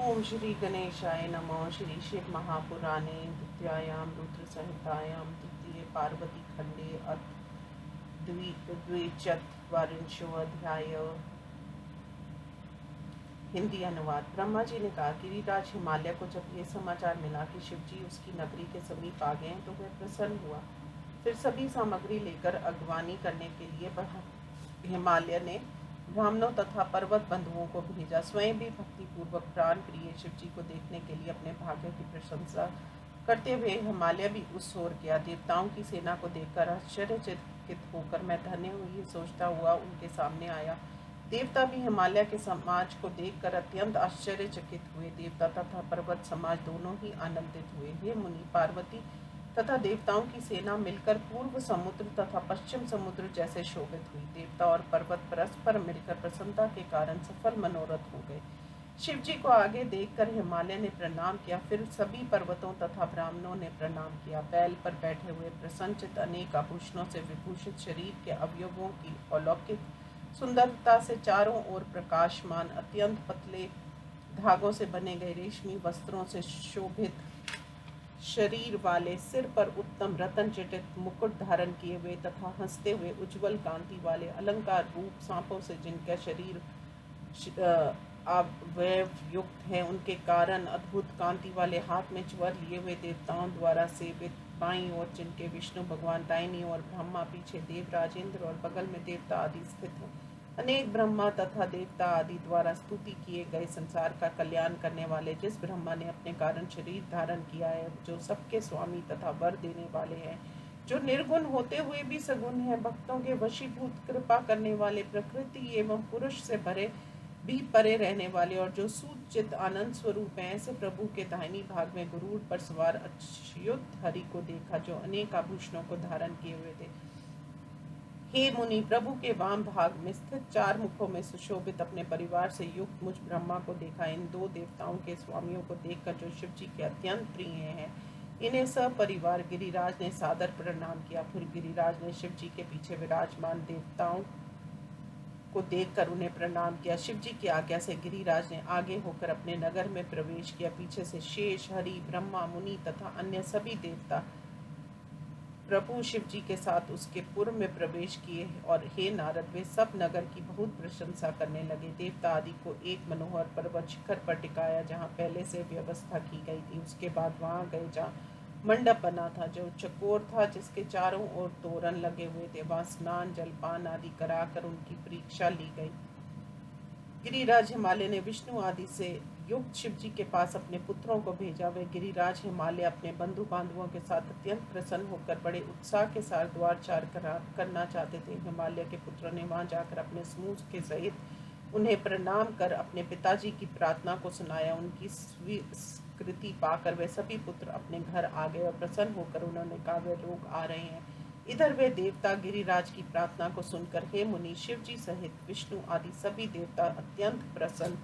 ओम श्री गणेशाय नमः। श्री शिव महापुराणे द्वितीयायां रुद्र संहितायां द्वितीय पार्वती खंडे अथ द्विचत्वारिंशो अध्याय। हिंदी अनुवाद। ब्रह्मा जी ने कहा, गिरिराज हिमालय को जब यह समाचार मिला कि शिवजी उसकी नगरी के समीप आ गए तो वह प्रसन्न हुआ। फिर सभी सामग्री लेकर अगवानी करने के लिए हिमालय ने ब्राह्मणों तथा पर्वत बंधुओं को भेजा। स्वयं भी भक्तिपूर्वक प्राण प्रिय शिवजी को देखने के लिए अपने भाग्य की प्रशंसा करते हुए हिमालय भी उस ओर गया। देवताओं की सेना को देखकर आश्चर्यचकित होकर मैं धन्य हुई सोचता हुआ उनके सामने आया। देवता भी हिमालय के समाज को देखकर अत्यंत आश्चर्यचकित हुए। देवता तथा पर्वत समाज दोनों ही आनंदित हुए। हे मुनि, पार्वती तथा देवताओं की सेना मिलकर पूर्व समुद्र तथा पश्चिम समुद्र जैसे शोभित हुई। देवता और पर्वत परस्पर मिलकर प्रसन्नता के कारण सफल मनोरथ हो गए। शिव जी को आगे देखकर हिमालय ने प्रणाम किया। फिर सभी पर्वतों तथा ब्राह्मणों ने प्रणाम किया। बैल पर बैठे हुए प्रसन्नचित अनेक आभूषणों से विभूषित शरीर के अवयवों की अलौकिक सुंदरता से चारों ओर प्रकाशमान, अत्यंत पतले धागों से बने गए रेशमी वस्त्रों से शोभित शरीर वाले, सिर पर उत्तम रतन जटित मुकुट धारण किए हुए तथा हंसते हुए उज्जवल कांति वाले, अलंकार रूप सांपों से जिनका शरीर अवयव युक्त है, उनके कारण अद्भुत कांति वाले हाथ में च्वर लिए हुए देवताओं द्वारा सेवित, बाईं ओर जिनके विष्णु भगवान, दाहिनी ओर ब्रह्मा, पीछे देव राजेंद्र और बगल में देवता आदि स्थित हैं। अनेक ब्रह्मा तथा देवता आदि द्वारा स्तुति किए गए, संसार का कल्याण करने वाले जिस ब्रह्मा ने अपने कारण शरीर धारण किया है, जो सबके स्वामी तथा वर देने वाले हैं, जो निर्गुण होते हुए भी सगुण है, भक्तों के वशीभूत कृपा करने वाले, प्रकृति एवं पुरुष से भरे भी परे रहने वाले और जो सूचित आनंद स्वरूप हैं, ऐसे प्रभु के दाहिनी भाग में गुरूर पर सवार अच्युत हरि को देखा, जो अनेक आभूषणों को धारण किए हुए थे। हे मुनि, प्रभु के वाम भाग में स्थित चार मुखों में सुशोभित अपने परिवार से युक्त मुझ ब्रह्मा को देखा। इन दो देवताओं के स्वामियों को देखकर जो शिव जी के अत्यंत प्रिय हैं, इन्हें सपरिवार गिरिराज ने सादर प्रणाम किया। फिर गिरिराज ने शिव जी के पीछे विराजमान देवताओं को देखकर उन्हें प्रणाम किया। शिव जी की आज्ञा से गिरिराज ने आगे होकर अपने नगर में प्रवेश किया। पीछे से शेष, हरि, ब्रह्मा, मुनि तथा अन्य सभी देवता प्रभु शिव जी के साथ उसके पूर्व में प्रवेश किए और हे नारद, वे सब नगर की बहुत प्रशंसा करने लगे। देवता आदि को एक मनोहर पर्वत शिखर पर टिकाया, जहाँ पहले से व्यवस्था की गई थी। उसके बाद वहाँ गए जहाँ मंडप बना था, जो चकोर था, जिसके चारों ओर तोरण लगे हुए थे। वहाँ स्नान, जलपान आदि कराकर उनकी परीक्षा ली गई। गिरिराज हिमालय ने विष्णु आदि से युक्त शिव जी के पास अपने पुत्रों को भेजा। वे गिरिराज हिमालय अपने बंधु बांधवों के साथ अत्यंत प्रसन्न होकर बड़े उत्साह के साथ द्वारचार करना चाहते थे। हिमालय के पुत्रों ने वहां जाकर अपने समूह के सहित उन्हें प्रणाम कर अपने पिताजी की प्रार्थना को सुनाया। उनकी स्वीकृति पाकर वे सभी पुत्र अपने घर आ गए और प्रसन्न होकर उन्होंने कहा, वे लोग आ रहे हैं। इधर वे देवता गिरिराज की प्रार्थना को सुनकर हे मुनि, शिव जी सहित विष्णु आदि सभी देवता अत्यंत प्रसन्न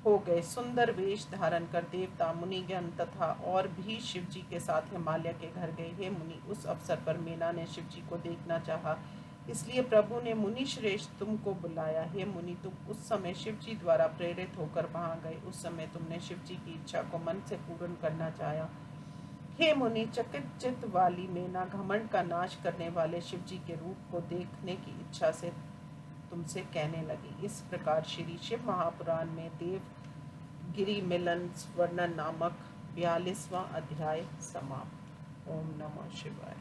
हो गए। सुंदर वेश धारण कर देवता, मुनिगण तथा और भी शिव जी के साथ हिमालय के घर गए। हे मुनि, उस अवसर पर मेना ने शिव जी को देखना चाहा, इसलिए प्रभु ने मुनि श्रेष्ठ तुमको बुलाया। हे मुनि, तुम उस समय शिव जी द्वारा प्रेरित होकर वहां गए। उस समय तुमने शिव जी की इच्छा को मन से पूर्ण करना चाहा। हे मुनि, चकित चित्त वाली मेना घमंड का नाश करने वाले शिव जी के रूप को देखने की इच्छा से तुमसे कहने लगी। इस प्रकार श्री शिव महापुराण में देव गिरि मिलन वर्णन नामक 42वां अध्याय समाप्त। ओम नमः शिवाय।